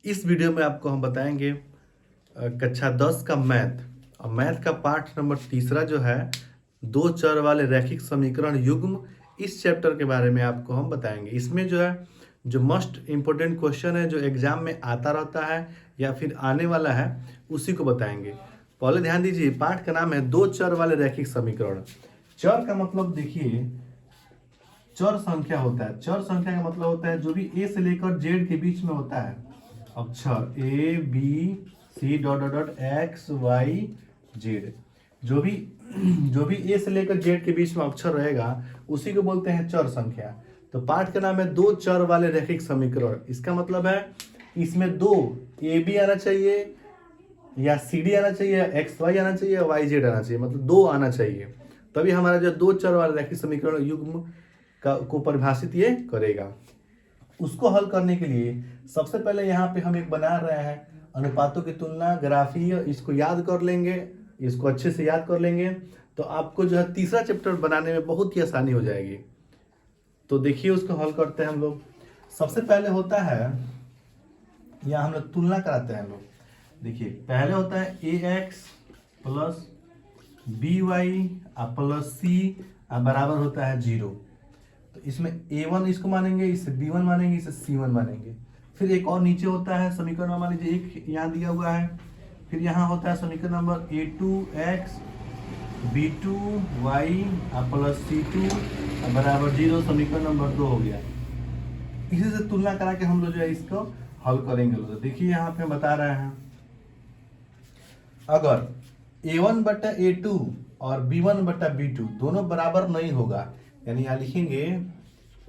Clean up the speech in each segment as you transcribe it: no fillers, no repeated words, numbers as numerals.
इस वीडियो में आपको हम बताएंगे कक्षा 10 का मैथ और मैथ का पाठ नंबर तीसरा जो है दो चर वाले रैखिक समीकरण युग्म। इस चैप्टर के बारे में आपको हम बताएंगे। इसमें जो है जो मोस्ट इम्पोर्टेंट क्वेश्चन है जो एग्जाम में आता रहता है या फिर आने वाला है उसी को बताएंगे। पहले ध्यान दीजिए, पाठ का नाम है दो चर वाले रैखिक समीकरण। चर का मतलब देखिए, चर संख्या होता है। चर संख्या का मतलब होता है जो भी ए से लेकर जेड के बीच में होता है अक्षर A B C dot dot dot X Y Z. जो भी ए से लेकर जेड के बीच में अक्षर रहेगा उसी को बोलते हैं चर संख्या। तो पाठ का नाम है दो चर वाले रैखिक समीकरण। इसका मतलब है इसमें दो ए बी आना चाहिए या सी डी आना चाहिए, एक्स वाई आना चाहिए, वाई जेड आना चाहिए, मतलब दो आना चाहिए, तभी हमारा जो दो चर वाले रैखिक समीकरण युग्म को परिभाषित ये करेगा। उसको हल करने के लिए सबसे पहले यहाँ पे हम एक बना रहे हैं अनुपातों की तुलना ग्राफीय। इसको याद कर लेंगे, इसको अच्छे से याद कर लेंगे तो आपको जो है तीसरा चैप्टर बनाने में बहुत ही आसानी हो जाएगी। तो देखिए उसको हल करते हैं हम लोग। सबसे पहले होता है यहाँ हम लोग तुलना कराते हैं हम लोग। देखिए पहले होता है A x plus B y plus C बराबर होता है 0। तो इसमें a1 इसको मानेंगे, इसे b1 मानेंगे, इसे c1 मानेंगे। फिर एक और नीचे होता है समीकरण मान लीजिए एक यहाँ दिया हुआ है। फिर यहाँ होता है समीकरण number a2x b2y plus c2 बराबर 0। समीकरण नंबर 2 हो गया। इसी से तुलना करा के हम लोग जो है इसको हल करेंगे। तो देखिए यहाँ पे बता रहे हैं अगर a1 बटा a2 और b1 बटा b2 दोनों बराबर नहीं होगा, यानी यहाँ लिखेंगे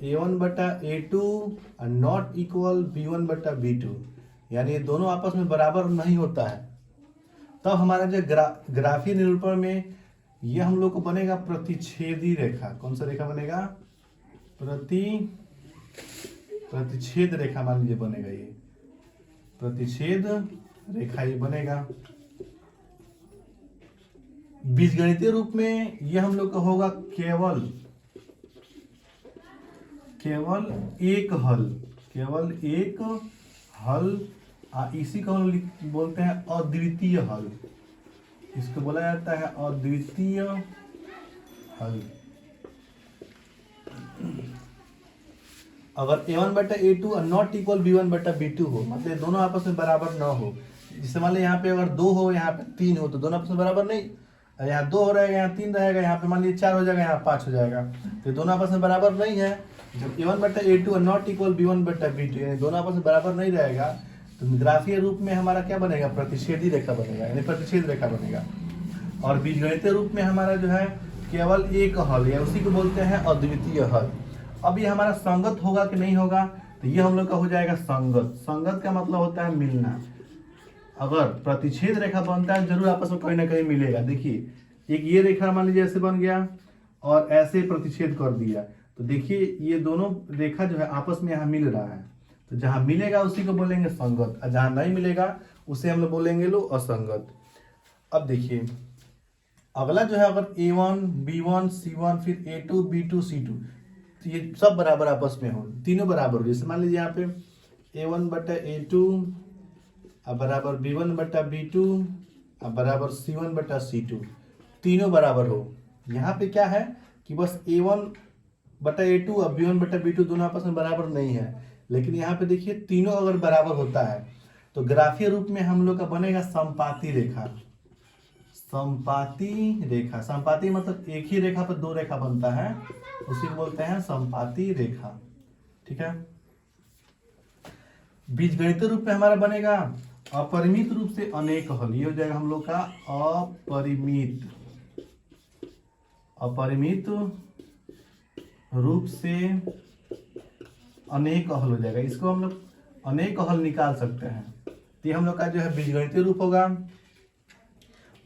a1 बटा a2 नॉट इक्वल b1 बटा b2, यानी ये दोनों आपस में बराबर नहीं होता है, तब हमारा जो ग्राफीय निरूपण में ये हम लोग को बनेगा प्रतिच्छेदी रेखा। कौन सा रेखा बनेगा? प्रतिच्छेद रेखा मान लीजिए बनेगा। ये प्रतिच्छेद रेखा ये बनेगा। बीजगणितीय रूप में ये हम लोग का होगा केवल एक हल, इसी को हम बोलते हैं अद्वितीय हल। इसको बोला जाता है अद्वितीय हल। अगर a1 बटा a2 नॉट इक्वल b1 बटा b2 हो, मतलब दोनों आपस में बराबर ना हो। जिससे मान लीजिए यहाँ पे अगर 2 हो यहाँ पे 3 हो तो दोनों आपस में बराबर नहीं। यहाँ 2 हो रहेगा, यहाँ 3 रहेगा, यहाँ पे मान लीजिए 4 हो जाएगा, यहाँ 5 हो जाएगा, तो दोनों आपस में बराबर नहीं है। जब a1 बटा a2 नॉट इक्वल b1 बटा b2 यानी दोनों आपस में बराबर नहीं रहेगा तो ग्राफीय रूप में हमारा क्या बनेगा? प्रतिच्छेदी रेखा बनेगा, यानी प्रतिच्छेद रेखा बनेगा। और बीजगणितीय रूप में हमारा जो है केवल एक हल या उसी को बोलते हैं अद्वितीय हल। अब ये हमारा संगत होगा कि नहीं होगा, तो ये हम लोग का हो जाएगा संगत। संगत का मतलब होता है मिलना। अगर प्रतिच्छेद रेखा बनता है जरूर आपस में कहीं ना कहीं मिलेगा। देखिए एक ये रेखा मान लीजिए ऐसे बन गया और ऐसे प्रतिच्छेद कर दिया, तो देखिए ये दोनों रेखा जो है आपस में यहाँ मिल रहा है। तो जहाँ मिलेगा उसी को बोलेंगे संगत और जहाँ नहीं मिलेगा उसे हम लोग बोलेंगे लो असंगत। अब देखिए अगला जो है अगर a1 b1 c1 फिर a2 b2 c2 तो ये सब बराबर आपस में हो, तीनों बराबर हो। जैसे मान लीजिए यहाँ पे a1 बटा a2 बराबर b1 बटा b2 बराबर c1 बटा c2, तीनों बराबर हो। यहाँ पे क्या है कि बस a1 बटा a2 और b1 बटा b2 दोनों आपस में बराबर नहीं है, लेकिन यहाँ पे देखिए तीनों अगर बराबर होता है तो ग्राफीय रूप में हम लोग का बनेगा संपाती रेखा। संपाती रेखा, संपाती मतलब एक ही रेखा पर दो रेखा बनता है, उसी को बोलते हैं संपाती रेखा। ठीक है। बीजगणितीय रूप में हमारा बनेगा अपरिमित रूप से अनेक हल। ये हो जाएगा हम लोग का अपरिमित रूप से अनेक हल हो जाएगा। इसको हम लोग अनेक हल निकाल सकते हैं। तो ये हम लोग का जो है बीजगणितीय रूप होगा।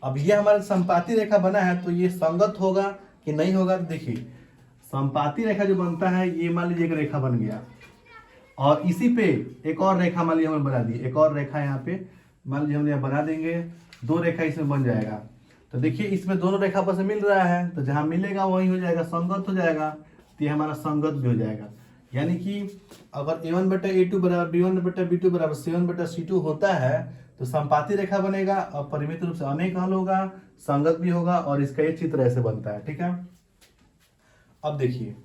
अब ये हमारा संपाती रेखा बना है तो ये संगत होगा कि नहीं होगा। देखिए संपाती रेखा जो बनता है ये मान लीजिए एक रेखा बन गया और इसी पे एक और रेखा मान लीजिए हमने बना दी। एक और रेखा यहाँ पे मान लीजिए हम यहाँ बना देंगे, दो रेखा इसमें बन जाएगा। तो देखिए इसमें दोनों रेखा आपस में मिल रहा है तो जहाँ मिलेगा वही हो जाएगा, संगत हो जाएगा। तो ये हमारा संगत भी हो जाएगा। यानी कि अगर A1/A2 बराबर B1/B2 बराबर C1/C2 होता है तो संपाती रेखा बनेगा और परिमित रूप से अनेक हल होगा, संगत भी होगा और इसका ये चित्र ऐसे बनता है। ठीक है, अब देखिए,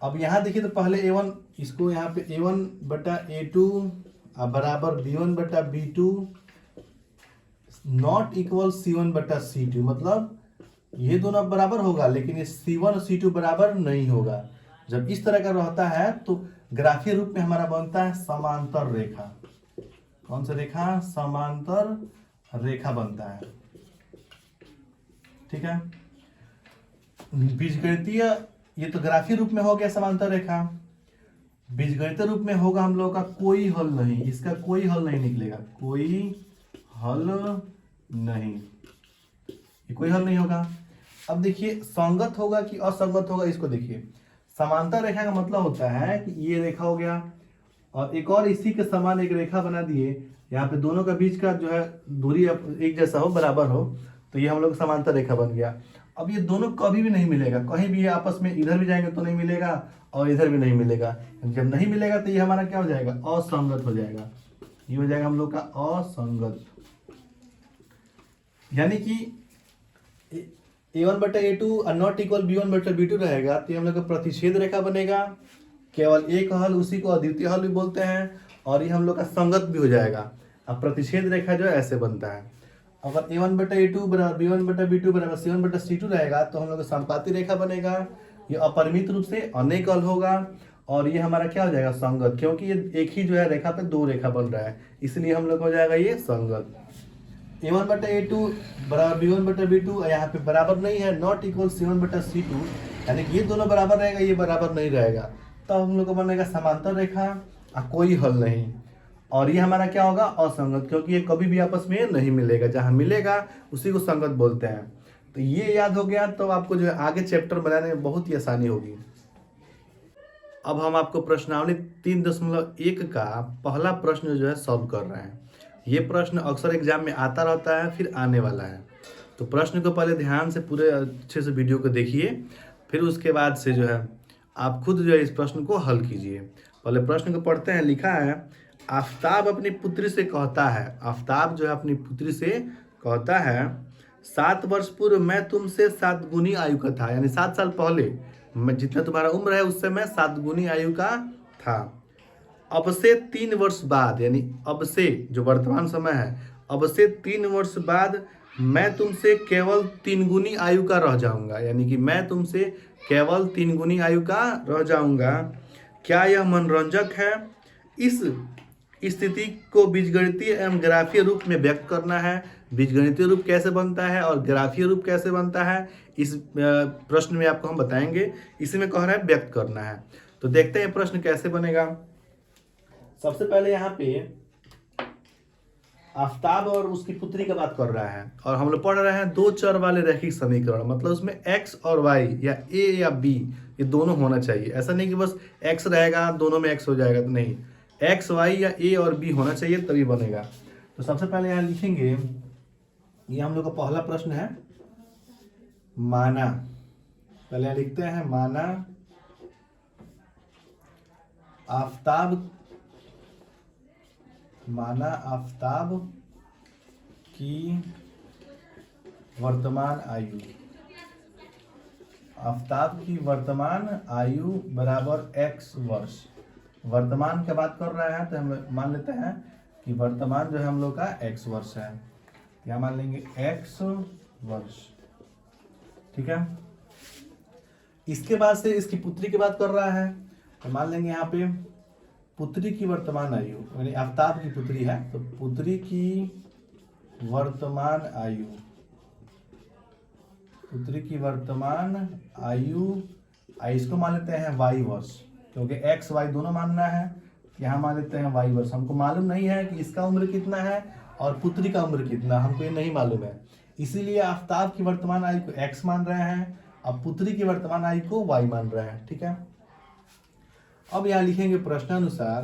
अब यहाँ देखिए तो पहले A1, इसको यहाँ पे A1/A2 बराबर B1/B2 नॉट इक्वल C1/C2, मतलब ये दोनों बराबर होगा लेकिन ये C1 और C2 बराबर नहीं होगा। जब इस तरह का रहता है तो ग्राफीय रूप में हमारा बनता है समांतर रेखा। कौन सा रेखा? समांतर रेखा बनता है। ठीक है, बीजगणितीय, ये तो ग्राफीय रूप में हो गया समांतर रेखा। बीजगणितीय रूप में होगा हम लोग का कोई हल नहीं, इसका कोई हल नहीं निकलेगा, कोई हल नहीं, ये कोई हल नहीं होगा। अब देखिए संगत होगा कि असंगत होगा, इसको देखिए। समांतर रेखा का मतलब होता है कि ये रेखा हो गया और एक और इसी के समान एक रेखा बना दिए, यहाँ पे दोनों का बीच का जो है दूरी एक जैसा हो, बराबर हो, तो ये हम लोग समांतर रेखा बन गया। अब ये दोनों कभी भी नहीं मिलेगा, कहीं भी ये आपस में इधर भी जाएंगे तो नहीं मिलेगा और इधर भी नहीं मिलेगा। जब नहीं मिलेगा तो ये हमारा क्या हो जाएगा? असंगत हो जाएगा। ये हो जाएगा हम लोग का असंगत। यानी कि A1/A2 नॉट इक्वल B1/B2 रहेगा तो हम लोग का प्रतिच्छेद रेखा बनेगा, केवल एक हल, उसी को अद्वितीय हल भी बोलते हैं, और ये हम लोग का संगत भी हो जाएगा। अब प्रतिच्छेद रेखा जो है ऐसे बनता है। अगर A1/A2 बराबर B1/B2 बराबर C1/C2 रहेगा तो हम लोग का संपाती रेखा बनेगा, ये अपरिमित रूप से अनेक हल होगा और ये हमारा क्या हो जाएगा? संगत, क्योंकि ये एक ही जो है रेखा पे दो रेखा बन रहा है, इसलिए हम लोग हो जाएगा ये संगत। A1/A2 बराबर B1/B2 यहाँ पे बराबर नहीं है, नॉट इक्वल C1/C2, यानी कि ये दोनों बराबर रहेगा, ये बराबर नहीं रहेगा, तब हम लोग को बनेगा समांतर रेखा और कोई हल नहीं। और ये हमारा क्या होगा? असंगत, क्योंकि ये कभी भी आपस में नहीं मिलेगा, जहाँ मिलेगा उसी को संगत बोलते हैं। तो ये याद हो गया तो आपको जो है आगे चैप्टर बनाने में बहुत ही आसानी होगी। अब हम आपको प्रश्नावली 3.1 का पहला प्रश्न जो है सॉल्व कर रहे हैं। ये प्रश्न अक्सर एग्जाम में आता रहता है, फिर आने वाला है, तो प्रश्न को पहले ध्यान से पूरे अच्छे से वीडियो को देखिए, फिर उसके बाद से जो है आप खुद जो है इस प्रश्न को हल कीजिए। पहले प्रश्न को पढ़ते हैं। लिखा है, आफताब अपनी पुत्री से कहता है, आफताब जो है अपनी पुत्री से कहता है, 7 वर्ष पूर्व मैं तुमसे 7 गुनी आयु का था, यानी 7 साल पहले मैं, जितना तुम्हारा उम्र है उससे मैं 7 गुनी आयु का था। अब से 3 वर्ष बाद, यानी अब से जो वर्तमान समय है, अब से 3 वर्ष बाद मैं तुमसे केवल 3 गुनी आयु का रह जाऊंगा, यानी कि मैं तुमसे केवल 3 गुनी आयु का रह जाऊंगा। क्या यह मनोरंजक है? इस स्थिति को बीजगणितीय एवं ग्राफीय रूप में व्यक्त करना है। बीजगणितीय रूप कैसे बनता है और ग्राफीय रूप कैसे बनता है, इस प्रश्न में आपको हम बताएंगे। इसी में कह रहा है व्यक्त करना है, तो देखते हैं प्रश्न कैसे बनेगा। सबसे पहले यहाँ पे आफताब और उसकी पुत्री की बात कर रहा है और हम लोग पढ़ रहे हैं दो चर वाले रैखिक समीकरण, मतलब उसमें x और y या a या b ये दोनों होना चाहिए। ऐसा नहीं कि बस x रहेगा दोनों में x हो जाएगा, तो नहीं, x y या a और b होना चाहिए तभी बनेगा। तो सबसे पहले यहाँ लिखेंगे, ये हम लोग का पहला प्रश्न है, माना, पहले यहाँ लिखते हैं माना आफताब की वर्तमान आयु, आफताब की वर्तमान आयु बराबर x वर्ष। वर्तमान की बात कर रहा है तो हम मान लेते हैं कि वर्तमान जो है हम लोग का x वर्ष है, क्या मान लेंगे? x वर्ष। ठीक है, इसके बाद से इसकी पुत्री की बात कर रहा है तो मान लेंगे यहाँ पे पुत्री की वर्तमान आयु, यानी आफताब की पुत्री है तो पुत्री की वर्तमान आयु, पुत्री की वर्तमान आयु, इसको मान लेते हैं y वर्ष, क्योंकि x y दोनों मानना है, यहाँ मान लेते हैं y वर्ष। हमको मालूम नहीं है कि इसका उम्र कितना है और पुत्री का उम्र कितना, हमको ये नहीं मालूम है, इसीलिए आफताब की वर्तमान आयु को x मान रहे हैं, अब पुत्री की वर्तमान आयु को y मान रहे हैं। ठीक है, अब यहाँ लिखेंगे प्रश्नानुसार,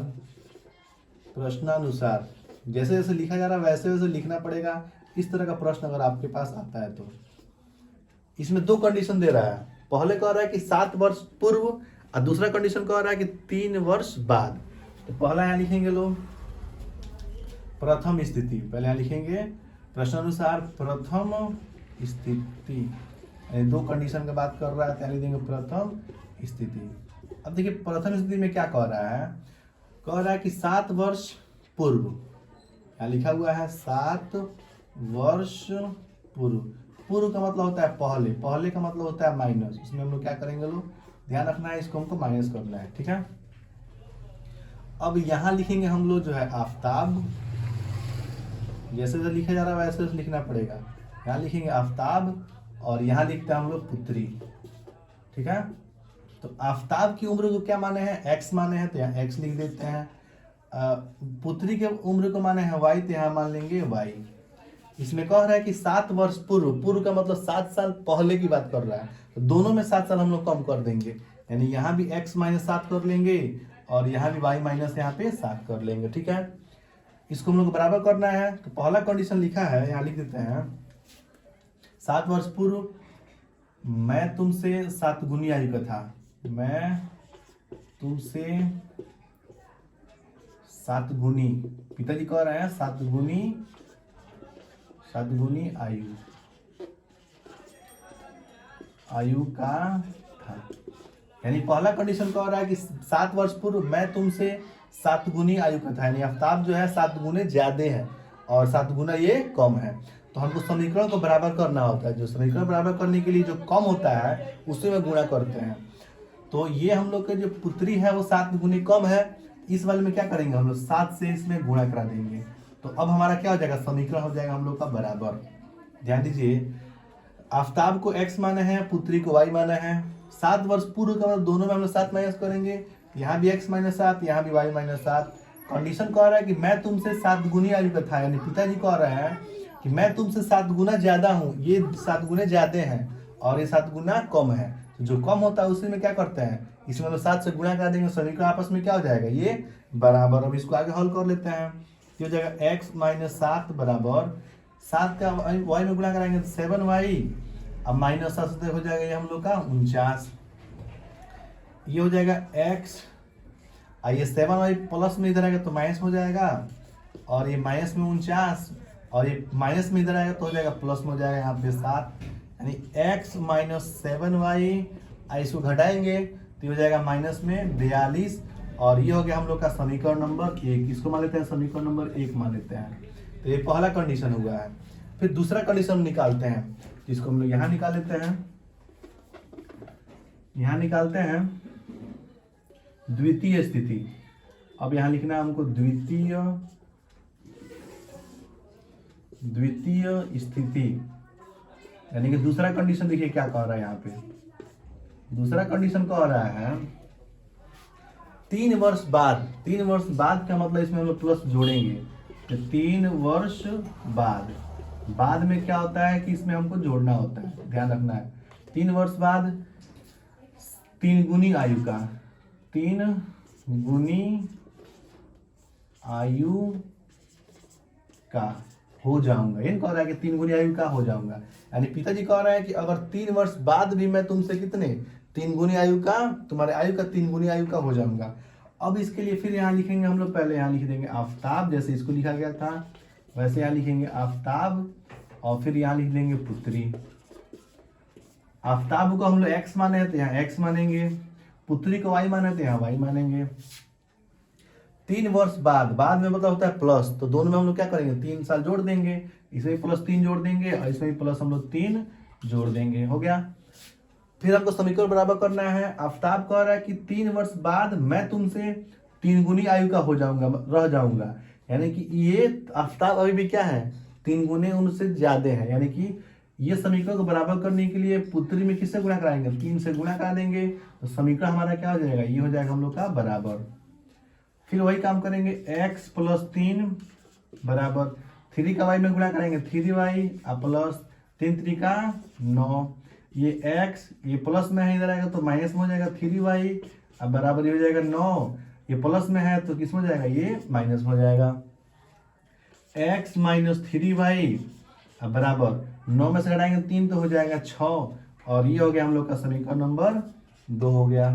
प्रश्नानुसार जैसे जैसे लिखा जा रहा है वैसे वैसे लिखना पड़ेगा। इस तरह का प्रश्न अगर आपके पास आता है तो इसमें दो कंडीशन दे रहा है। पहले कह रहा है कि 7 वर्ष पूर्व और दूसरा कंडीशन कह रहा है कि 3 वर्ष बाद। तो पहला यहाँ लिखेंगे लोग प्रथम स्थिति, पहले यहाँ लिखेंगे प्रश्नानुसार प्रथम स्थिति, यानी दो कंडीशन की बात कर रहा है, तो लिख देंगे प्रथम स्थिति। अब देखिए प्रथम स्थिति में क्या कह रहा है, कह रहा है कि 7 वर्ष पूर्व, यहाँ लिखा हुआ है 7 वर्ष पूर्व। पूर्व का मतलब होता है पहले, पहले का मतलब होता है माइनस, उसमें हम लोग क्या करेंगे लोग, ध्यान रखना है, इसको हमको माइनस करना है, ठीक है। अब यहाँ लिखेंगे हम लोग जो है आफ्ताब, जैसे जो लिखा जा रहा है वैसे लिखना पड़ेगा। यहाँ लिखेंगे आफ्ताब और यहाँ लिखते हैं हम लोग पुत्री, ठीक है। तो आफ्ताब की उम्र को क्या माने हैं, x माने हैं, तो यहाँ x लिख देते हैं। पुत्री के उम्र को माने हैं y, तो यहाँ मान लेंगे y। इसमें कह रहा है कि 7 वर्ष पूर्व, पूर्व का मतलब 7 साल पहले की बात कर रहा है, तो दोनों में 7 साल हम लोग कम कर देंगे, यानी यहाँ भी x माइनस 7 कर लेंगे और यहाँ भी y माइनस यहाँ पे 7 कर लेंगे, ठीक है। इसको हम लोग को बराबर करना है, तो पहला कंडीशन लिखा है, यहाँ लिख देते हैं 7 वर्ष पूर्व मैं तुमसे 7 गुनी आयु का था, मैं तुमसे 7 गुनी, पिताजी कह रहे हैं 7 गुनी आयु का था। यानी पहला कंडीशन कह रहा है कि 7 वर्ष पूर्व मैं तुमसे 7 गुनी आयु का था, यानी आफ्ताब जो है 7 गुने ज्यादा है और 7 गुना ये कम है। तो हमको समीकरण को बराबर करना होता है, जो समीकरण बराबर करने के लिए जो कम होता है उसे में गुणा करते हैं। तो ये हम लोग के जो पुत्री है वो 7 गुनी कम है, इस वाले में क्या करेंगे हम लोग 7 से इसमें गुणा करा देंगे। तो अब हमारा क्या हो जाएगा, समीकरण हो जाएगा हम लोग का बराबर। ध्यान दीजिए, आफ्ताब को x माने हैं, पुत्री को y माने हैं। 7 वर्ष पूर्व का मतलब दोनों में हम लोग 7 माइनस करेंगे, यहाँ भी x माइनस 7, यहाँ भी y माइनस 7। कंडीशन कह रहा है कि मैं तुमसे 7 गुनी आयु का था, यानी पिताजी कह रहे हैं कि मैं तुमसे 7 गुना ज्यादा हूँ, ये 7 गुने ज्यादा हैं और ये 7 गुना कम है। तो जो कम होता है उसी में क्या करते हैं, इसमें हम 7 से गुणा कर देंगे, समीकरण आपस में क्या हो जाएगा, ये बराबर। अब इसको आगे हल कर लेते हैं, ये हो जाएगा x माइनस 7 बराबर 7 का y में गुणा कराएंगे तो 7y, अब माइनस 7 से हो जाएगा ये हम लोग का 49, ये हो जाएगा x, ये 7y प्लस में इधर आएगा तो माइनस हो जाएगा, और ये माइनस में 49 और ये माइनस में इधर आएगा तो हो जाएगा प्लस में हो जाएगा यहाँ पे 7, यानी x माइनस 7y, इसको घटाएंगे तो हो जाएगा माइनस में 42, और ये हो गया हम लोग का समीकरण नंबर 1। इसको मान लेते हैं समीकरण नंबर 1 मान लेते हैं। तो ये पहला कंडीशन हुआ है। फिर दूसरा कंडीशन निकालते हैं, जिसको हम लोग यहाँ निकाल लेते हैं, यहाँ निकालते हैं द्वितीय स्थिति। अब यहाँ लिखना है हमको द्वितीय स्थिति, यानी कि दूसरा कंडीशन देखिए क्या कह रहा है यहाँ पे। दूसरा कंडीशन कह रहा है 3 वर्ष बाद। 3 वर्ष बाद का मतलब इसमें हम लोग प्लस जोड़ेंगे, तो 3 वर्ष बाद में क्या होता है कि इसमें हमको जोड़ना होता है, ध्यान रखना है। 3 वर्ष बाद 3 गुनी आयु का, 3 गुनी आयु का हो जाऊंगा, ये कह रहा है कि 3 गुनी आयु का हो जाऊंगा। यानी पिताजी कह रहे हैं कि अगर 3 वर्ष बाद भी मैं तुमसे कितने 3 गुनी आयु का, तुम्हारे आयु का 3 गुनी आयु का हो जाऊंगा। अब इसके लिए फिर यहाँ लिखेंगे हम लोग, पहले यहाँ लिख देंगे आफ्ताब, जैसे इसको लिखा गया था वैसे यहाँ लिखेंगे आफ्ताब, और फिर यहाँ लिख देंगे पुत्री। आफ्ताब को हम लोग x माने हैं तो यहाँ x मानेंगे, पुत्री को y माने तो यहाँ y मानेंगे। 3 वर्ष बाद में मतलब होता है प्लस, तो दोनों में हम लोग क्या करेंगे 3 साल जोड़ देंगे, इसमें प्लस 3 जोड़ देंगे और इसमें प्लस हम लोग 3 जोड़ देंगे, हो गया। फिर हमको समीकरण बराबर करना है। आफ्ताब कह रहा है कि 3 वर्ष बाद मैं तुमसे 3 गुनी आयु का हो जाऊंगा, रह जाऊंगा, यानी कि ये आफ्ताब अभी भी क्या है 3 गुने उनसे ज्यादा है, यानी कि ये समीकरण को बराबर करने के लिए पुत्री में किससे गुणा कराएंगे, 3 से गुणा करा देंगे, तो समीकरण हमारा क्या हो जाएगा, ये हो जाएगा हम लोग का बराबर। फिर वही काम करेंगे, x प्लस 3 बराबर 3 का y में गुणा करेंगे 3y प्लस 3 3 का 9, ये x ये प्लस में है इधर आएगा तो माइनस में हो जाएगा 3y, अब बराबर ये हो जाएगा 9, ये प्लस में है तो किस में हो जाएगा, ये माइनस में हो जाएगा। x माइनस 3y अब बराबर 9 में से घटाएंगे 3 तो हो जाएगा 6, और ये हो गया हम लोग का समीकरण नंबर 2 हो गया।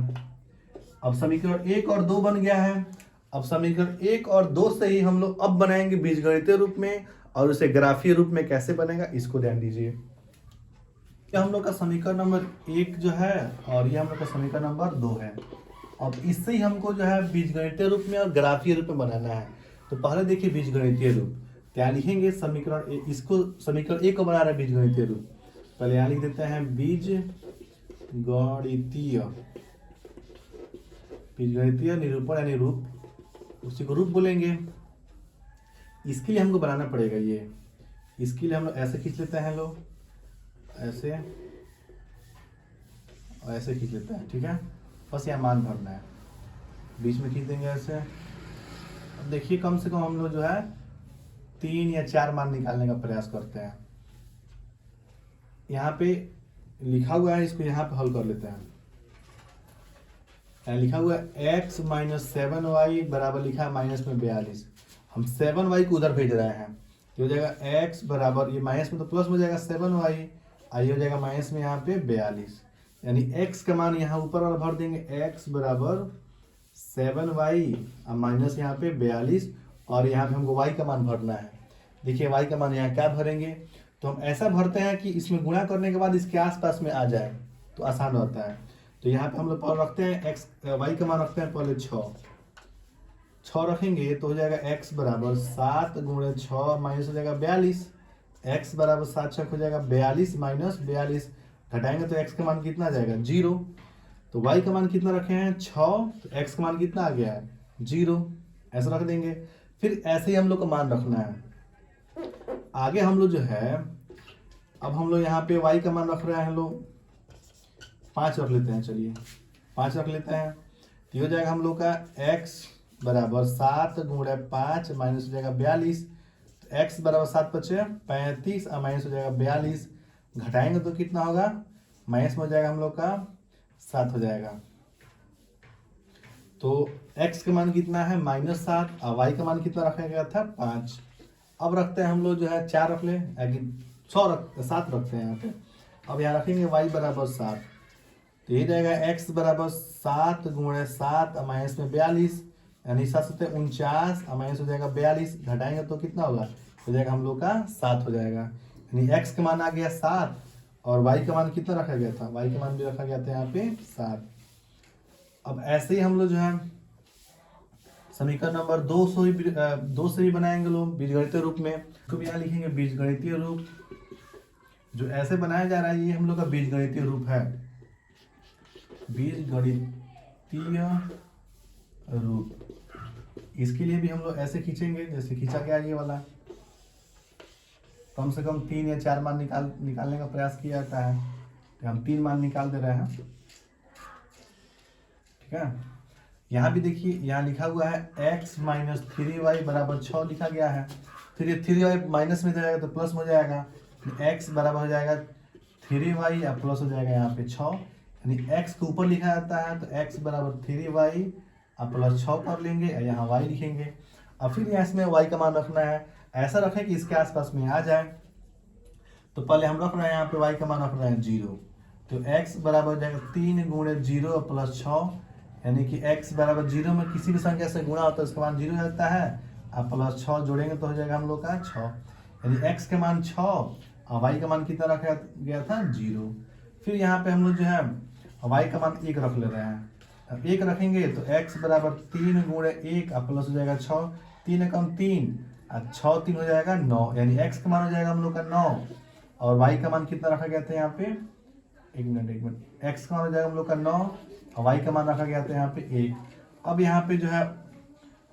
अब समीकरण 1 और 2 बन गया है। अब समीकरण 1 और 2 से ही हम लोग अब बनाएंगे बीजगणितीय रूप में, और उसे ग्राफीय रूप में कैसे बनेगा इसको ध्यान दीजिए। ये हम लोग का समीकरण नंबर 1 जो है, और ये हम लोग का समीकरण नंबर 2 है। अब इससे ही हमको जो है बीजगणितीय रूप में और ग्राफीय रूप में बनाना है। तो पहले देखिए बीजगणितीय रूप क्या लिखेंगे, समीकरण इसको समीकरण 1 को बना रहे हैं बीजगणितीय रूप। पहले यहाँ लिख देते हैं बीजगणितीय, बीजगणितीय निरूपण यानी रूप, उसी को रूप बोलेंगे। इसके लिए हमको बनाना पड़ेगा ये। इसके लिए हम लोग ऐसे खींच लेते हैं, लोग ऐसे और ऐसे खींच लेते हैं, ठीक है। बस यहाँ मान भरना है, बीच में खींच देंगे ऐसे। अब देखिए कम से कम हम लोग जो है 3 या 4 मान निकालने का प्रयास करते हैं। यहाँ पे लिखा हुआ है, इसको यहाँ पे हल कर लेते हैं। लिखा हुआ है x माइनस 7y बराबर लिखा है माइनस में 42। हम 7y को उधर भेज रहे हैं, तो हो जाएगा x बराबर, ये माइनस में तो प्लस हो जाएगा 7y, आई हो जाएगा माइनस में यहाँ पे 42। यानी x का मान यहाँ ऊपर वाला भर देंगे, x बराबर 7y और माइनस यहाँ पे 42, और यहाँ पे हमको y का मान भरना है। देखिए y का मान यहाँ क्या भरेंगे, तो हम ऐसा भरते हैं कि इसमें गुणा करने के बाद इसके आसपास में आ जाए तो आसान होता है। तो यहाँ पे हम लोग पहले रखते हैं y का मान रखते हैं पहले 6 रखेंगे, तो हो जाएगा x बराबर 7 गुणे 6 माइनस हो जाएगा 42। x बराबर 7 6 हो जाएगा 42 माइनस 42, घटाएंगे तो x का मान कितना आ जाएगा 0। तो y का मान कितना रखे हैं 6, तो x का मान कितना आ गया है 0, ऐसा रख देंगे। फिर ऐसे ही हम लोग को मान रखना है। आगे हम लोग जो है, अब हम लोग यहाँ पे y का मान रख रहे हैं, लोग 5 रख लेते हैं, चलिए 5 रख लेते हैं। तो हो जाएगा हम लोग का x बराबर 7 गुणे 5 माइनस हो जाएगा 42। तो x बराबर 7 बचे 35 और माइनस हो जाएगा 42, घटाएंगे तो कितना होगा, माइनस में हो जाएगा हम लोग का 7 हो जाएगा। तो x का मान कितना है -7 और y का मान कितना रखा गया था 5। अब रखते हैं हम लोग जो है 4 रख ले, 7 रखते हैं यहाँ पे। अब यहाँ रखेंगे y बराबर 7, तो ये जाएगा x बराबर 7 गुणे 7 और माइनस में 42, यानी 7 से 49 और माइनस हो जाएगा 42, घटाएंगे तो कितना होगा, हो जाएगा हम लोग का 7 हो जाएगा। यानी x का मान आ गया 7 और y का मान कितना रखा गया था, y का मान भी रखा गया था यहाँ पे 7। अब ऐसे ही हम लोग जो है समीकरण नंबर 2 से ही बनाएंगे लोग बीजगणितीय रूप में। तो भी यहाँ लिखेंगे बीजगणितीय रूप, जो ऐसे बनाया जा रहा है ये हम लोग का बीजगणितीय रूप है, बीजगणितीय रूप। इसके लिए भी हम लोग ऐसे खींचेंगे जैसे खींचा गया ये वाला। कम से कम 3 या 4 मान निकालने का प्रयास किया जाता है, तो हम 3 मान निकाल दे रहे हैं, ठीक है। यहाँ भी देखिए यहाँ लिखा हुआ है x माइनस 3y बराबर 6 लिखा गया है। फिर ये 3y माइनस में जाएगा तो प्लस में हो जाएगा, x बराबर हो जाएगा 3y या प्लस हो जाएगा यहाँ पे 6। यानी x को ऊपर लिखा जाता है, तो x बराबर 3y और प्लस 6 कर लेंगे, यहाँ y लिखेंगे। और फिर यहाँ इसमें y का मान रखना है, ऐसा रखें कि इसके आसपास में आ जाए। तो पहले हम रख रहे हैं यहाँ पे y का मान रख रहे हैं 0, तो x बराबर हो जाएगा 3 गुणे 0 प्लस 6, यानी कि x बराबर 0 में किसी भी संख्या से गुणा होता है उसका मान 0 हो जाता है, और प्लस 6 जोड़ेंगे तो हो जाएगा हम लोग का 6। यानी x का मान 6 और y का मान कितना रखा गया था 0। फिर यहाँ पे हम लोग जो है y का मान 1 रख ले रहे हैं। अब 1 रखेंगे तो x बराबर 3 गुणे 1 और प्लस हो जाएगा 6, 3 कम 3 और 6 3 हो जाएगा 9, यानी x का मान हो जाएगा हम लोग का 9 और y का मान कितना रखा गया था यहाँ पे, एक मिनट, x का मान हो जाएगा हम लोग का 9 और y का मान रखा गया था यहाँ पे 1। अब यहाँ पे जो है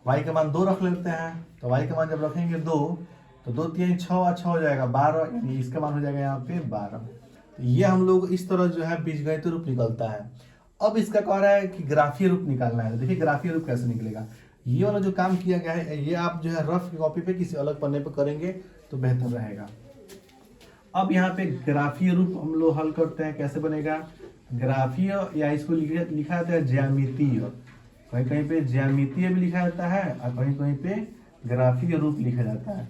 y का मान 2 रख लेते हैं, तो y का मान जब रखेंगे 2 तो 2 3 6 और 6 हो जाएगा 12, यानी इसका मान हो जाएगा यहाँ पे 12। तो ये हम लोग इस तरह जो है बीजगणितीय रूप निकलता है। अब इसका कह रहा है कि ग्राफीय रूप निकालना है। देखिए ग्राफीय रूप कैसे निकलेगा, ये वाला जो काम किया गया है ये आप जो है रफ कॉपी पे किसी अलग पन्ने पे करेंगे तो बेहतर रहेगा। अब यहाँ पे ग्राफीय रूप हम लोग हल करते हैं, कैसे बनेगा ग्राफीय, या इसको लिखा जाता है ज्यामितीय, कहीं कहीं पे ज्यामितीय भी लिखा जाता है और कहीं कहीं पे ग्राफीय रूप लिखा जाता है,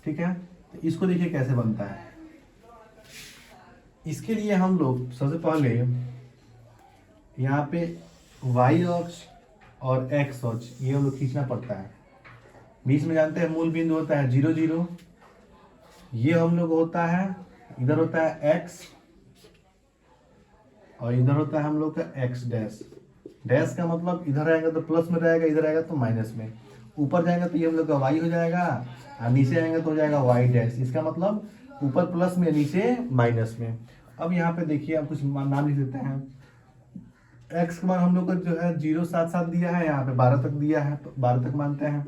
ठीक है। तो इसको देखिए कैसे बनता है। इसके लिए हम लोग सबसे पहले यहाँ पे वाई अक्ष और एक्स अक्ष ये हम लोग खींचना पड़ता है। बीच में जानते हैं मूल बिंदु होता है 0 0, ये हम लोग होता है, इधर होता है एक्स और इधर होता है हम लोग का एक्स डैश। डैश का मतलब इधर आएगा तो प्लस में रहेगा, इधर आएगा तो माइनस में। ऊपर जाएगा तो ये हम लोग का वाई हो जाएगा और नीचे आएगा तो हो जाएगा वाई डैश। इसका मतलब ऊपर प्लस में, नीचे माइनस में। अब यहाँ पे देखिए आप कुछ नाम लिख देते हैं। एक्स का मान हम लोग का जो है 0 7 7 दिया है, यहाँ पे 12 तक दिया है तो 12 तक मानते हैं।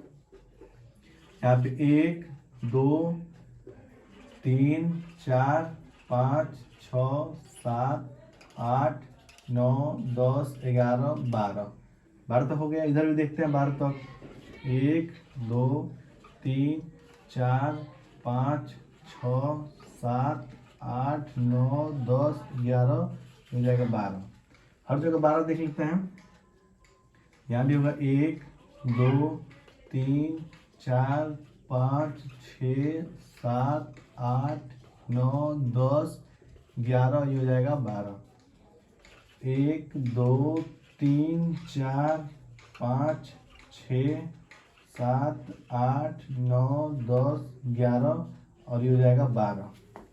यहाँ पे 1 2 3 4 5 6 7 8 9 10 11 12 12 तक हो गया। इधर भी देखते हैं 12 तक। 1 2 3 4 5 6 7 8 9 10 11 हो जाएगा 12। हर जगह 12 देख लेते हैं। यहाँ भी होगा 1 2 3 4 5 6 7 8 9 10 11, ये हो जाएगा 12। 1 2 3 4 5 6 7 8 9 10 11 और ये हो जाएगा 12।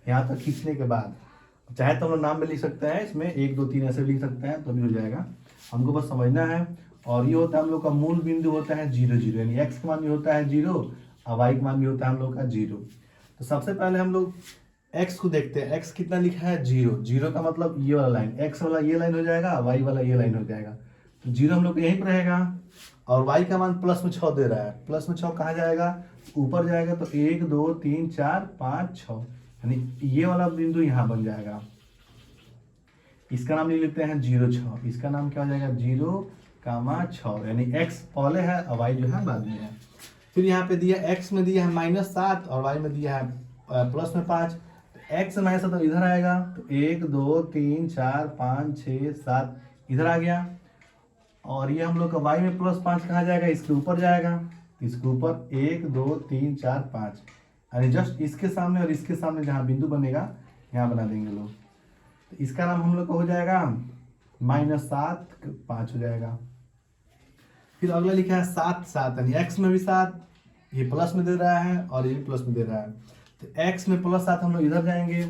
यहाँ तक खींचने के बाद चाहे तो हम लोग नाम में लिख सकते हैं, इसमें 1 2 3 ऐसे लिख सकते हैं तो भी हो जाएगा। हमको बस समझना है। और ये होता है हम लोग का मूल बिंदु होता है 0 0, यानी एक्स का मान भी होता है 0 और वाई का मान भी होता है हम लोग का 0। तो सबसे पहले हम लोग एक्स को देखते हैं। एक्स कितना लिखा है 0, 0 का मतलब ये वाला लाइन, एक्स वाला ये लाइन हो जाएगा, वाई वाला ये लाइन हो जाएगा। तो 0 हम लोग यहीं पर रहेगा और वाई का मान प्लस में 6 दे रहा है। प्लस में 6 कहाँ जाएगा, ऊपर जाएगा। तो 1 2 3 4 5 6, यानी ये वाला बिंदु यहाँ बन जाएगा। इसका नाम ले लेते हैं 0 6। इसका नाम क्या हो जाएगा 0 6, यानी x पहले है और y जो है बाद में है। फिर यहाँ पे दिया x में दिया है -7 और y में दिया है प्लस में 5। तो x में -7 तो इधर आएगा। तो 1 2 3 4 5 6 7 इधर आ गया। और ये हम लोग का y में +5 कहाँ जाएगा, इसके ऊपर जाएगा। इसके ऊपर 1 2 3 4 5, यानी जस्ट इसके सामने और इसके सामने जहाँ बिंदु बनेगा यहाँ बना देंगे लोग। तो इसका नाम हम लोग का हो जाएगा -7 5 हो जाएगा। फिर अगला लिखा है 7 7, यानी x में भी 7, ये प्लस में दे रहा है और ये प्लस में दे रहा है। तो x में +7 हम लोग इधर जाएंगे।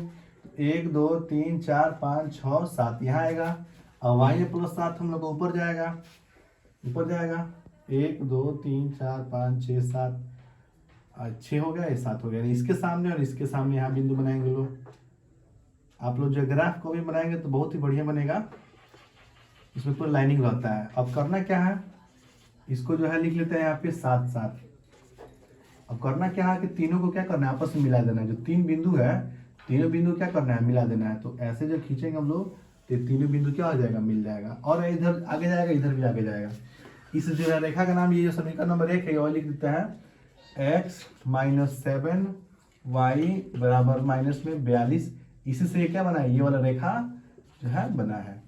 1 2 3 4 5 6 7 यहाँ आएगा और y में +7 हम लोग ऊपर जाएगा। 1 2 3 4 5 6 7 6 हो गया, ये 7 हो गया। इसके सामने और इसके सामने यहाँ बिंदु बनाएंगे लोग। आप लोग जो ग्राफ को भी बनाएंगे तो बहुत ही बढ़िया बनेगा, इसमें पूरा लाइनिंग रहता है। अब करना क्या है, इसको जो है लिख लेते हैं यहाँ पे 7 7। अब करना क्या है कि तीनों को क्या करना है, आपस में मिला देना है। जो 3 बिंदु है, तीनों बिंदु क्या करना है, मिला देना है। तो ऐसे जो खींचेंगे हम लोग तो तीनों बिंदु क्या हो जाएगा, मिल जाएगा। और इधर आगे जाएगा, इधर भी आगे जाएगा। इस जो है रेखा का नाम, ये जो समीकरण नंबर 1 है, और लिख देता है x - 7 y बराबर -42। इसी से क्या बना है, ये वाला रेखा जो है बना है।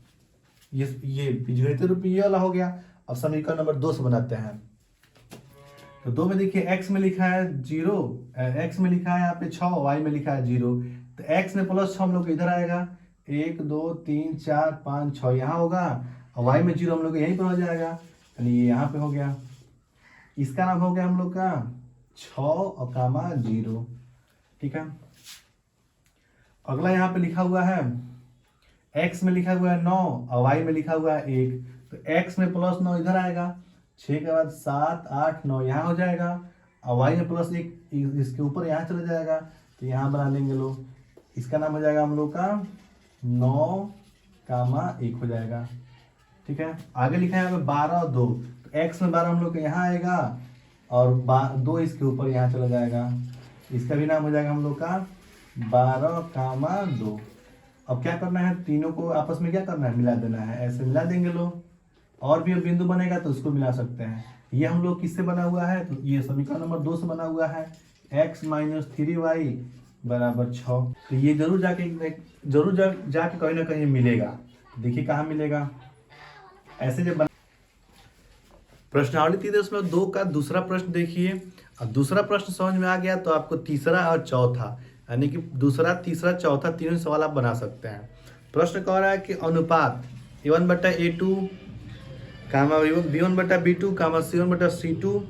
ये बीजगणितीय रूप में ये वाला हो गया। अब समीकरण नंबर 2 से बनाते हैं। तो 2 में देखिए x में लिखा है 0, x में लिखा है यहाँ पे 6, y में लिखा है 0। तो x में +6 हम लोग इधर आएगा। 1 2 3 4 5 6 यहाँ होगा और y में 0 हम लोग यहीं पर हो जाएगा, यानी ये यहाँ पे हो गया। इसका नाम हो गया हम लोग का 6 और कामा 0। ठीक है। अगला यहाँ पे लिखा हुआ है, x में लिखा हुआ है 9 और y में लिखा हुआ है 1। तो x में +9 इधर आएगा। 6 के बाद 7 8 9 यहाँ हो जाएगा और y में +1 इसके ऊपर यहाँ चला जाएगा। तो यहाँ बना लेंगे लोग। इसका नाम हो जाएगा हम लोग का 9 कामा 1 हो जाएगा। ठीक है। आगे लिखा है यहाँ पे 12 और 2। तो x में 12 हम लोग का यहाँ आएगा और 2 इसके ऊपर यहाँ चला जाएगा। इसका भी नाम हो जाएगा हम लोग का 12 कामा 2। अब क्या करना है, तीनों को आपस में क्या करना है, मिला देना है। ऐसे मिला देंगे लोग। और भी बिंदु बनेगा तो उसको मिला सकते हैं। ये हम लोग किससे बना हुआ है, तो ये समीकरण नंबर 2 से बना हुआ है। x - 3y बराबर 6। तो ये जरूर जाके कहीं ना कहीं मिलेगा। देखिए कहाँ मिलेगा। ऐसे जब प्रश्नावली 3.2 का दूसरा प्रश्न देखिए। अब दूसरा प्रश्न समझ में आ गया तो आपको तीसरा और चौथा, यानी कि दूसरा तीसरा चौथा तीनों सवाल आप बना सकते हैं। प्रश्न कह रहा है कि अनुपात A1/A2 कामा B1/B2 कामा C1/C2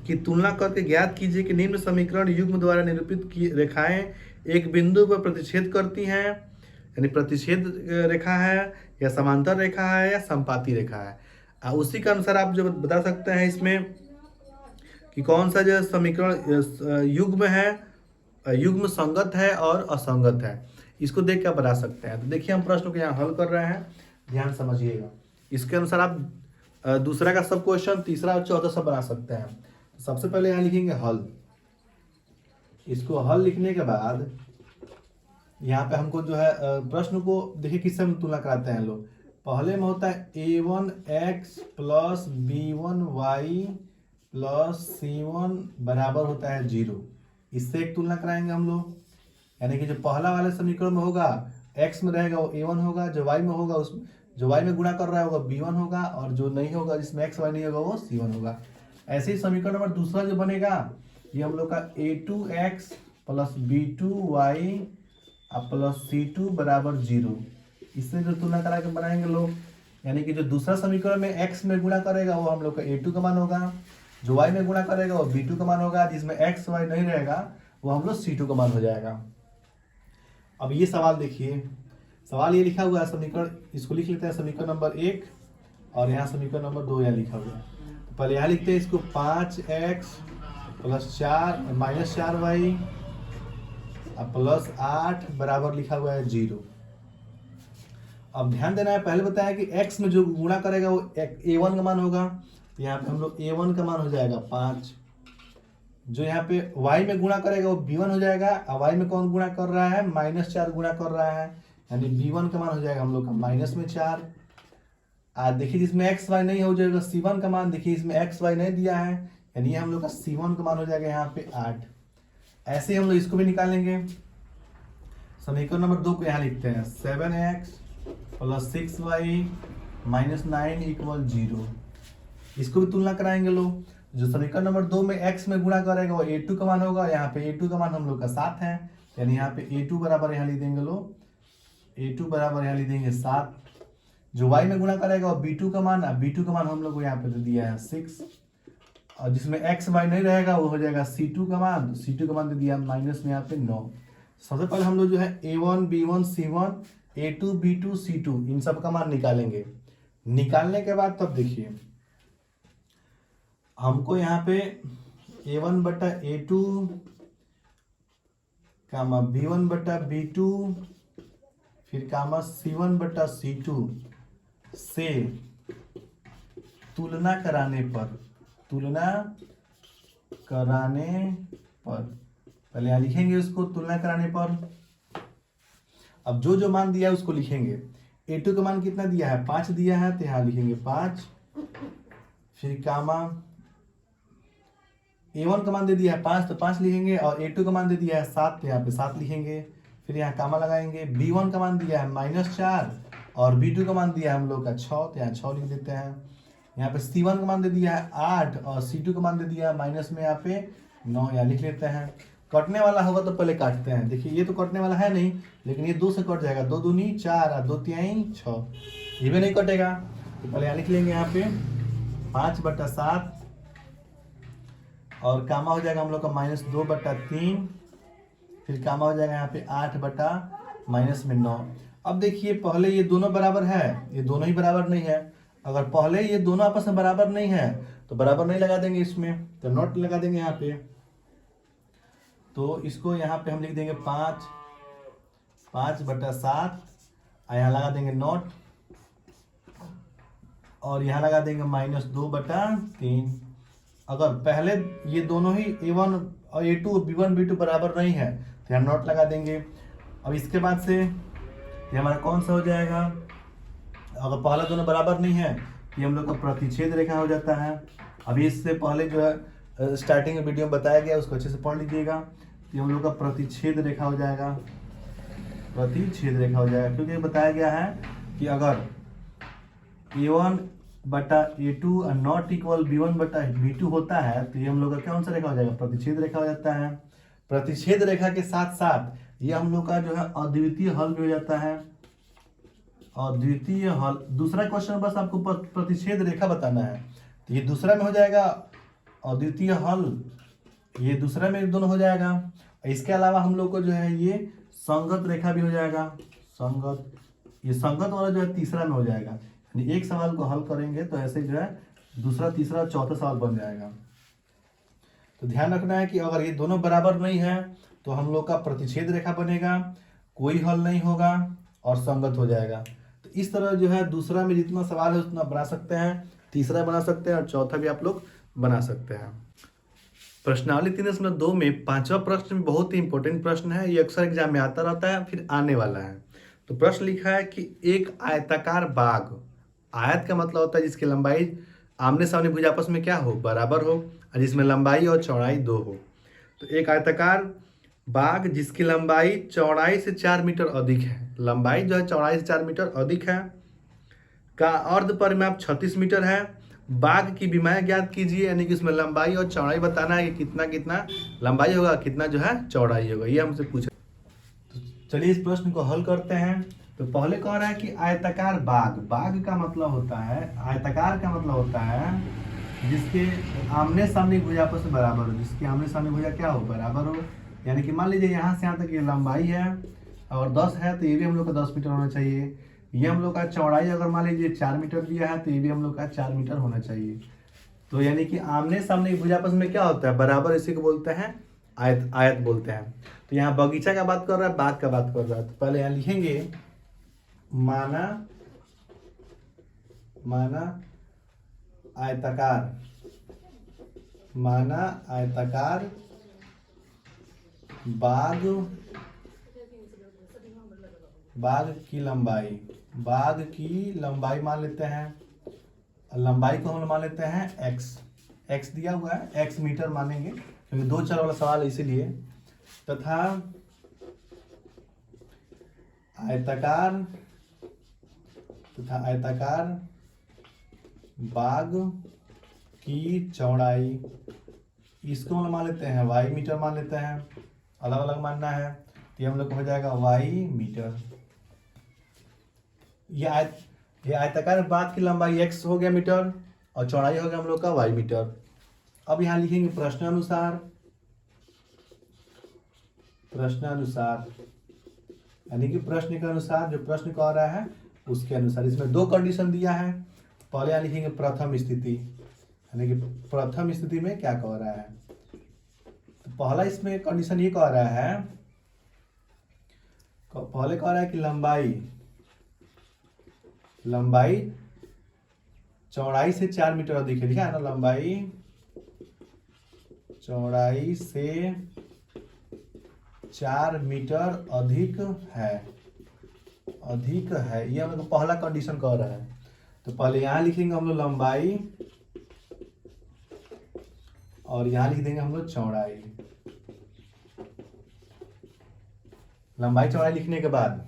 की तुलना करके ज्ञात कीजिए कि निम्न समीकरण युग्म द्वारा निरूपित की रेखाएं एक बिंदु पर प्रतिच्छेद करती हैं, यानी प्रतिच्छेद रेखा है या समांतर रेखा है या संपाती रेखा है। उसी के अनुसार आप जो बता सकते हैं इसमें कि कौन सा जो समीकरण युग्म है, युग्म संगत है और असंगत है, इसको देख के आप बता सकते हैं। तो देखिए हम प्रश्न को यहाँ हल कर रहे हैं, ध्यान समझिएगा। इसके अनुसार आप दूसरा का सब क्वेश्चन, तीसरा और चौथा सब बना सकते हैं। तो सबसे पहले यहाँ लिखेंगे हल। इसको हल लिखने के बाद यहाँ पे हमको जो है प्रश्न को देखिए किससे हम तुलना कराते हैं लोग। पहले में होता है a1x plus b1y plus c1 बराबर होता है 0। इससे एक तुलना कराएंगे हम लोग, यानी कि जो पहला वाले समीकरण में होगा x में रहेगा वो a1 होगा, जो y में होगा उस जो y में गुणा कर रहा है होगा b1 होगा, और जो नहीं होगा जिसमें x y नहीं होगा वो c1 होगा। ऐसे ही समीकरण नंबर दूसरा जो बनेगा ये हम लोग का a2x plus b2y plus c2 बराबर 0। इससे जो तुलना करा के बनाएंगे लोग, यानी कि जो दूसरा समीकरण में x में गुणा करेगा वो हम लोग का a2 का मान होगा, जो y में गुणा करेगा वो b2 का मान होगा, जिसमें x y नहीं रहेगा वो हम लोग c2 का मान हो जाएगा। अब ये सवाल देखिए, सवाल ये लिखा हुआ है समीकरण, इसको लिख लेते हैं समीकरण नंबर 1 और यहाँ समीकरण नंबर 2 यहाँ लिखा हुआ है। तो पहले यहाँ लिखते हैं इसको 5x plus 4 minus 4y plus 8 बराबर लिखा हुआ है 0। अब ध्यान देना है, पहले बताया कि x में जो गुणा करेगा वो a1 का मान होगा, तो यहाँ पे हम लोग a1 का मान हो जाएगा 5। जो यहाँ पे y में गुणा करेगा वो b1 हो जाएगा, और y में कौन गुणा कर रहा है, -4 गुणा कर रहा है, यानी b1 का मान हो जाएगा हम लोग का -4। देखिए जिसमें x y नहीं हो जाएगा c1 का मान, देखिए इसमें x y नहीं दिया है, यानी हम लोग का c1 का मान हो जाएगा यहाँ पे 8। ऐसे हम लोग इसको भी निकालेंगे। समीकरण नंबर 2 को यहाँ लिखते हैं 7x plus 6y minus 9 equal 0। इसको भी तुलना कराएंगे लोग। जो समीकरण नंबर 2 में x में गुणा करेगा वो a2 का मान होगा, यहाँ पे a2 का मान हम लोग का 7 है, यानी यहाँ पे a2 बराबर यहाँ लिख देंगे लोग, a2 बराबर यहाँ लिख देंगे 7। जो y में गुणा करेगा वो b2 का मान, b2 का मान हम लोग को यहाँ पे दे दिया है 6, और जिसमें x y नहीं रहेगा वो हो जाएगा c2 का मान, c2 का मान दे दिया माइनस में यहाँ पे 9। सबसे पहले हम लोग जो है a1 b1 c1 a2 b2 c2 इन सब का मान निकालेंगे। निकालने के बाद तब देखिए हमको यहाँ पे a1/a2 कामा b1/b2 फिर कामा c1/c2 से तुलना कराने पर पहले यहाँ लिखेंगे उसको तुलना कराने पर। अब जो जो मान दिया है उसको लिखेंगे। a2 का मान कितना दिया है, 5 दिया है, तो यहाँ लिखेंगे 5। फिर कामा a1 का मान दे दिया है 5, तो 5 लिखेंगे, और a2 का मान दे दिया है 7, तो यहाँ पे 7 लिखेंगे। फिर यहाँ कामा लगाएंगे। b1 का मान दिया है -4 और b2 का मान दिया है हम लोग का 6, तो यहाँ 6 लिख देते हैं। यहाँ पे c1 का मान दे दिया है 8 और c2 का मान दे दिया है माइनस में यहाँ पे 9, यहाँ लिख लेते हैं। कटने वाला होगा तो पहले काटते हैं। देखिए ये तो कटने वाला है नहीं, लेकिन ये 2 से कट जाएगा, 2 दूनी 4 और 2 तिहाई 6, ये भी नहीं कटेगा। तो पहले यहाँ लिख लेंगे यहाँ पे 5/7 और कामा हो जाएगा हम लोग का -2/3, फिर कामा हो जाएगा यहाँ पे 8/-9। अब देखिए पहले ये दोनों बराबर है, ये दोनों ही बराबर नहीं है। अगर पहले ये दोनों आपस में बराबर नहीं है तो बराबर नहीं लगा देंगे इसमें, तो नॉट लगा देंगे यहाँ पे। तो इसको यहाँ पे हम लिख देंगे 5/7 और यहाँ लगा देंगे नॉट, और यहाँ लगा देंगे -2/3। अगर पहले ये दोनों ही a1 और a2 b1 b2 बराबर नहीं है तो यहाँ नॉट लगा देंगे। अब इसके बाद से ये हमारा कौन सा हो जाएगा, अगर पहला दोनों बराबर नहीं है ये हम लोग का प्रतिच्छेद रेखा हो जाता है। अभी इससे पहले जो है स्टार्टिंग में वीडियो में बताया गया उसको अच्छे से पढ़ लीजिएगा। ये हम लोग का प्रतिच्छेद रेखा हो जाएगा, प्रतिच्छेद रेखा हो जाएगा, क्योंकि बताया गया है कि अगर a1/a2 और नॉट इक्वल b1/b2 होता है तो ये हम लोग का कौन सा रेखा हो जाएगा, प्रतिच्छेद रेखा हो जाता है। प्रतिच्छेद रेखा के साथ साथ ये हम लोग का जो है अद्वितीय हल भी हो जाता है। अद्वितीय हल, दूसरा क्वेश्चन बस आपको प्रतिच्छेद रेखा बताना है। तो ये दूसरा में हो जाएगा अद्वितीय हल, ये दूसरा में दोनों हो जाएगा। इसके अलावा हम लोग को जो है ये संगत रेखा भी हो जाएगा, संगत, ये संगत वाला जो है तीसरा में हो जाएगा। यानी एक सवाल को हल करेंगे तो ऐसे जो है दूसरा, तीसरा, चौथा सवाल बन जाएगा। तो ध्यान रखना है कि अगर ये दोनों बराबर नहीं है तो हम लोग का प्रतिच्छेद रेखा बनेगा, कोई हल नहीं होगा और संगत हो जाएगा। तो इस तरह जो है दूसरा में जितना सवाल है उतना बना सकते हैं, तीसरा बना सकते हैं और चौथा भी आप लोग बना सकते हैं। प्रश्नावली 3.2 में पांचवा प्रश्न बहुत ही इंपॉर्टेंट प्रश्न है, ये अक्सर एग्जाम में आता रहता है, फिर आने वाला है। तो प्रश्न लिखा है कि एक आयताकार बाग, आयत का मतलब होता है जिसकी लंबाई आमने सामने भुज आपस में क्या हो, बराबर हो, और जिसमें लंबाई और चौड़ाई 2 हो। तो एक आयताकार बाग जिसकी लंबाई चौड़ाई से 4 मीटर अधिक है, लंबाई जो है चौड़ाई से 4 मीटर अधिक है, का अर्ध परिमाप 36 मीटर है। बाग की विमाएं ज्ञात कीजिए, यानी कि उसमें लंबाई और चौड़ाई बताना है कि कितना कितना लंबाई होगा, कितना जो है चौड़ाई होगा, ये हमसे पूछा। तो चलिए इस प्रश्न को हल करते हैं। तो पहले कह रहा है कि आयताकार बाग, बाग का मतलब होता है, आयताकार का मतलब होता है जिसके आमने सामने भुजा आपस में बराबर हो, जिसके आमने सामने भुजा क्या हो, बराबर हो। यानी कि मान लीजिए यहाँ से यहाँ तक ये लंबाई है और 10 है तो ये भी हम लोग का 10 मीटर होना चाहिए। ये हम लोग का चौड़ाई अगर मान लीजिए 4 मीटर दिया है तो ये भी हम लोग का 4 मीटर होना चाहिए। तो यानी कि आमने सामने भुजा आपस में क्या होता है, बराबर, इसी को बोलते हैं आयत, आयत बोलते हैं। तो यहाँ बगीचा का बात कर रहा है, बाग का बात कर रहा है। तो पहले यहाँ लिखेंगे माना आयताकार, माना आयताकार बाग, बाग की लंबाई, बाग की लंबाई मान लेते हैं, लंबाई को हम मान लेते हैं x, x दिया हुआ है, x मीटर मानेंगे क्योंकि 2 चर वाला सवाल है इसीलिए। तथा आयताकार, तथा आयताकार बाग की चौड़ाई, इसको हम मान लेते हैं y मीटर मान लेते हैं, अलग अलग मानना है तो ये हम लोग को हो जाएगा y मीटर। ये आयताकार बाग की लंबाई x हो गया मीटर और चौड़ाई हो गया हम लोग का y मीटर। अब यहाँ लिखेंगे प्रश्नानुसार, प्रश्नानुसार यानी कि प्रश्न के अनुसार, जो प्रश्न कह रहा है उसके अनुसार। इसमें 2 कंडीशन दिया है। पहले यहाँ लिखेंगे प्रथम स्थिति, यानी कि प्रथम स्थिति में क्या कह रहा है। तो पहला इसमें कंडीशन ये कह रहा है, पहले कह रहा है कि लंबाई चौड़ाई से 4 मीटर अधिक है, लिखा है ना, लंबाई चौड़ाई से 4 मीटर अधिक है, अधिक है, ये हम लोग पहला कंडीशन कह रहा है। तो पहले यहाँ लिखेंगे हम लोग लंबाई और यहाँ लिख देंगे हम लोग चौड़ाई। लंबाई चौड़ाई लिखने के बाद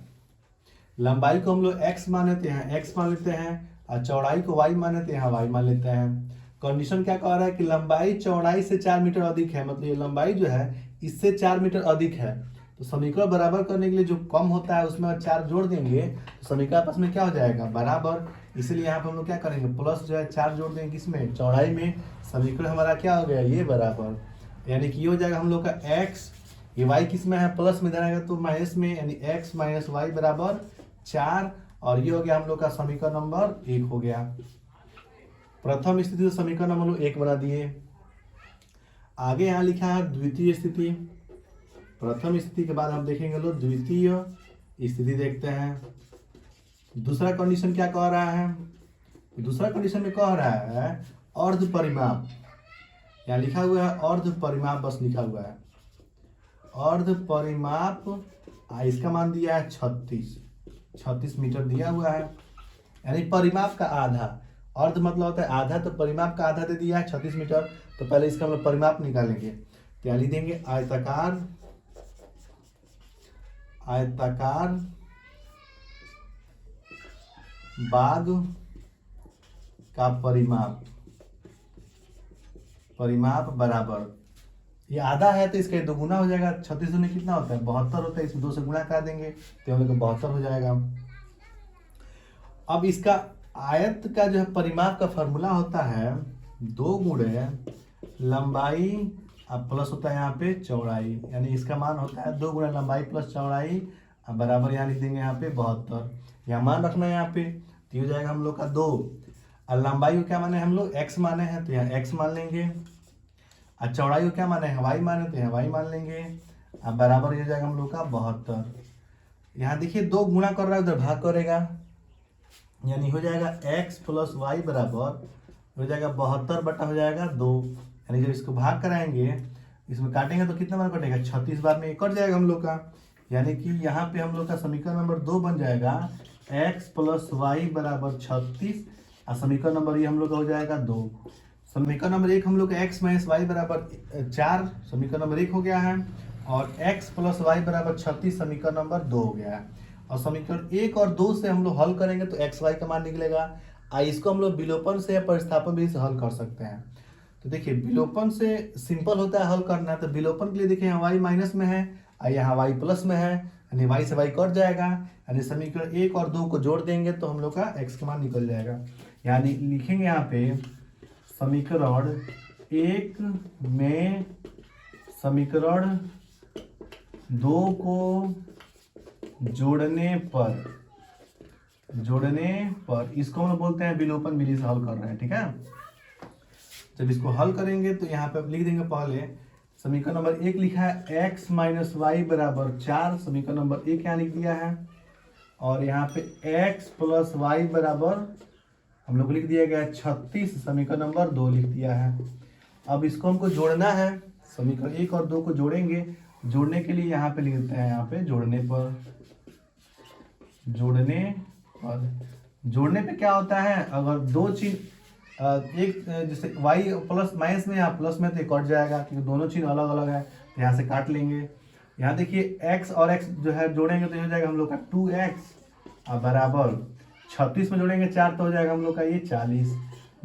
लंबाई को हम लोग x मान लेते हैं, x मान लेते हैं, और चौड़ाई को y मान लेते हैं, y मान लेते हैं। कंडीशन क्या कह रहा है कि लंबाई चौड़ाई से 4 मीटर अधिक है, मतलब ये लंबाई जो है इससे 4 मीटर अधिक है। तो समीकरण बराबर करने के लिए जो कम होता है उसमें 4 जोड़ देंगे तो समीकरण आपस में क्या हो जाएगा, बराबर। इसलिए यहाँ पर हम लोग क्या करेंगे, प्लस जो है 4 जोड़ देंगे किसमें, चौड़ाई में। समीकरण हमारा क्या हो गया, ये बराबर, यानी कि ये हो जाएगा हम लोग का x, ये y किस में है, प्लस में जाएगा तो माइनस में, यानी x माइनस वाई बराबर 4। और ये हो गया हम लोग का समीकरण नंबर 1 हो गया। प्रथम स्थिति से समीकरण हम लोग 1 बना दिए। आगे यहाँ लिखा है द्वितीय स्थिति। प्रथम स्थिति के बाद हम देखेंगे लोग द्वितीय स्थिति देखते हैं। दूसरा कंडीशन क्या कह रहा है, दूसरा कंडीशन में कह रहा है अर्ध परिमाप, यहाँ लिखा हुआ है अर्ध परिमाप, बस लिखा हुआ है अर्ध परिमाप। इसका मान दिया है 36 मीटर दिया हुआ है, यानी परिमाप का आधा। अर्ध मतलब होता है आधा, तो परिमाप का आधा दे दिया है 36 मीटर। तो पहले इसका मतलब परिमाप निकालेंगे, तो यहाँ लिख देंगे आयताकार, आयताकार बाग का परिमाप, परिमाप बराबर, ये आधा है तो इसका 2 गुना हो जाएगा। 36 में कितना होता है, 72 होता है, इसमें 2 से गुणा कर देंगे तो हम लोग को 72 हो जाएगा। अब इसका आयत का जो है परिमाप का फॉर्मूला होता है 2 गुणे लंबाई प्लस होता है यहाँ पे चौड़ाई, यानी इसका मान होता है 2 गुना लंबाई प्लस चौड़ाई बराबर यहाँ लिख देंगे यहाँ पे 72। यहाँ मान रखना है यहाँ पे, तो हो जाएगा हम लोग का 2। और लंबाई को क्या माने हम लोग x माने हैं, तो यहाँ x मान लेंगे। और चौड़ाई को क्या माने हैं y माने, तो यहाँ y मान लेंगे। अब बराबर हो जाएगा हम लोग का 72। यहाँ देखिए 2 गुणा कर रहा है, उधर भाग करेगा, यानी हो जाएगा x प्लस वाई बराबर हो जाएगा 72 बटा हो जाएगा 2। यानी जब इसको भाग कराएंगे, इसमें काटेंगे तो कितना बार कटेगा, 36 बार में ये कट जाएगा हम लोग का। यानी कि यहाँ पे हम लोग का समीकरण नंबर 2 बन जाएगा x प्लस वाई बराबर 36। और समीकरण नंबर ये हम लोग का हो जाएगा 2। समीकरण नंबर 1 हम लोग का x माइनस वाई बराबर 4 समीकरण नंबर 1 हो गया है, और x प्लस वाई बराबर 36 समीकरण नंबर 2 हो गया है। और समीकरण 1 और 2 से हम लोग हल करेंगे तो एक्स वाई का मान निकलेगा। इसको हम लोग विलोपन से या प्रतिस्थापन विधि से हल कर सकते हैं। तो देखिए विलोपन से सिंपल होता है हल करना, तो विलोपन के लिए देखिए यहाँ y माइनस में है और यहाँ y प्लस में है, यानी y से y कट जाएगा, यानी समीकरण 1 और 2 को जोड़ देंगे तो हम लोग का x का मान निकल जाएगा। यानी लिखेंगे यहाँ पे समीकरण 1 में समीकरण 2 को जोड़ने पर इसको हम लोग बोलते हैं विलोपन विधि से हल कर रहे हैं, ठीक है। जब इसको हल करेंगे तो यहाँ पे लिख देंगे पहले समीकरण नंबर 1 लिखा है x माइनस वाई बराबर 4, समीकरण नंबर 1 यहाँ लिख दिया है। और यहाँ पे x प्लस वाई बराबर हम लोग लिख दिया गया 36, समीकरण नंबर 2 लिख दिया है। अब इसको हमको जोड़ना है, समीकरण 1 और 2 को जोड़ेंगे। जोड़ने के लिए यहाँ पे लिख देते हैं, यहाँ पे जोड़ने पे क्या होता है, अगर दो चिन्ह एक जैसे y प्लस माइनस में या प्लस में तो कट जाएगा, क्योंकि दोनों चिन्ह अलग अलग है, तो यहाँ से काट लेंगे। यहाँ देखिए x और x जो है जोड़ेंगे तो हो जाएगा हम लोग का 2x बराबर 36 में जोड़ेंगे 4 तो हो जाएगा हम लोग का ये 40।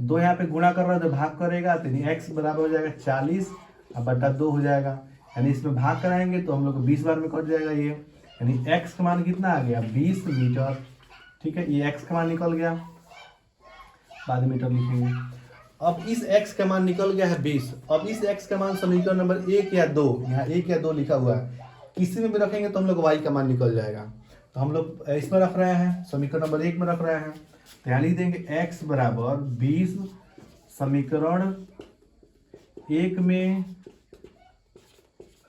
2 यहाँ पे गुणा कर रहा है तो भाग करेगा, तो x बराबर हो जाएगा 40 बटा 2 हो जाएगा। यानी इसमें भाग कराएंगे तो हम लोग को 20 बार में कट जाएगा ये, यानी x का मान कितना आ गया 20 मीटर, ठीक है। ये x का मान निकल गया, बाद में मीटर लिखेंगे। अब इस x का मान निकल गया है 20। अब इस x का मान समीकरण नंबर 1 या 2, यहाँ 1 या 2 लिखा हुआ है, किसी में भी रखेंगे तो हम लोग y का मान निकल जाएगा। तो हम लोग इसमें रख रहे हैं, समीकरण नंबर 1 में रख रहे हैं, तो यहाँ लिख देंगे x बराबर 20 समीकरण 1 में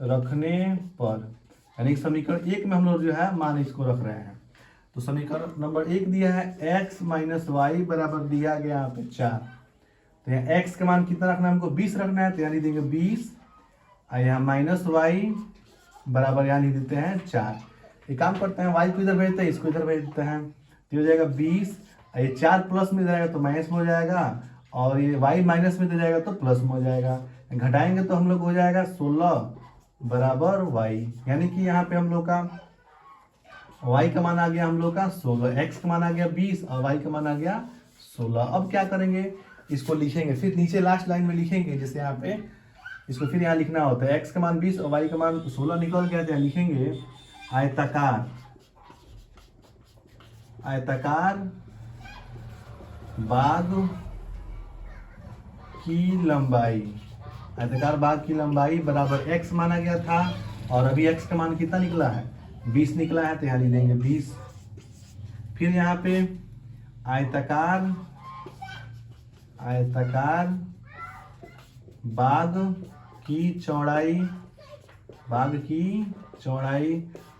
रखने पर, यानी समीकरण 1 में हम लोग जो है मान इसको रख रहे हैं। तो समीकरण नंबर 1 दिया है x माइनस वाई बराबर दिया गया यहाँ पे 4। तो यहाँ x का मान कितना रखना है हमको 20 रखना है, तो यहाँ लिख देंगे 20 और यहाँ माइनस वाई बराबर यहाँ लिख देते हैं 4। एक काम करते हैं, y को इधर भेजते हैं, इसको इधर भेज देते हैं, तो हो जाएगा 20। ये 4 प्लस में जाएगा तो माइनस में हो जाएगा, और ये y माइनस में जाएगा तो प्लस में हो जाएगा। घटाएंगे तो हम लोग हो जाएगा 16 बराबर y, यानी कि यहाँ पे हम लोग का y का मान आ गया हम लोग का 16, x का मान आ गया 20 और y का मान आ गया 16। अब क्या करेंगे, इसको लिखेंगे, फिर नीचे लास्ट लाइन में लिखेंगे, जैसे यहाँ पे इसको फिर यहाँ लिखना होता है, x का मान 20 और y का मान 16 निकल गया, तो यहाँ लिखेंगे आयताकार बाग की लंबाई बराबर x माना गया था, और अभी x का मान कितना निकला है 20 निकला है, तो यहाँ लिख देंगे 20। फिर यहाँ पे आयताकार बाग की चौड़ाई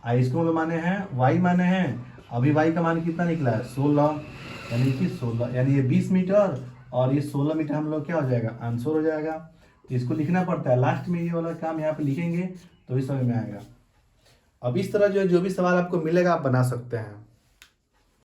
इसको मतलब माने हैं y माने हैं, अभी y का मान कितना निकला है 16, यानी कि 16, यानी ये 20 मीटर और ये 16 मीटर हम लोग क्या हो जाएगा आंसर हो जाएगा। तो इसको लिखना पड़ता है, लास्ट में ये वाला काम यहाँ पे लिखेंगे तो इस समय में आएगा। अब इस तरह जो भी सवाल आपको मिलेगा आप बना सकते हैं।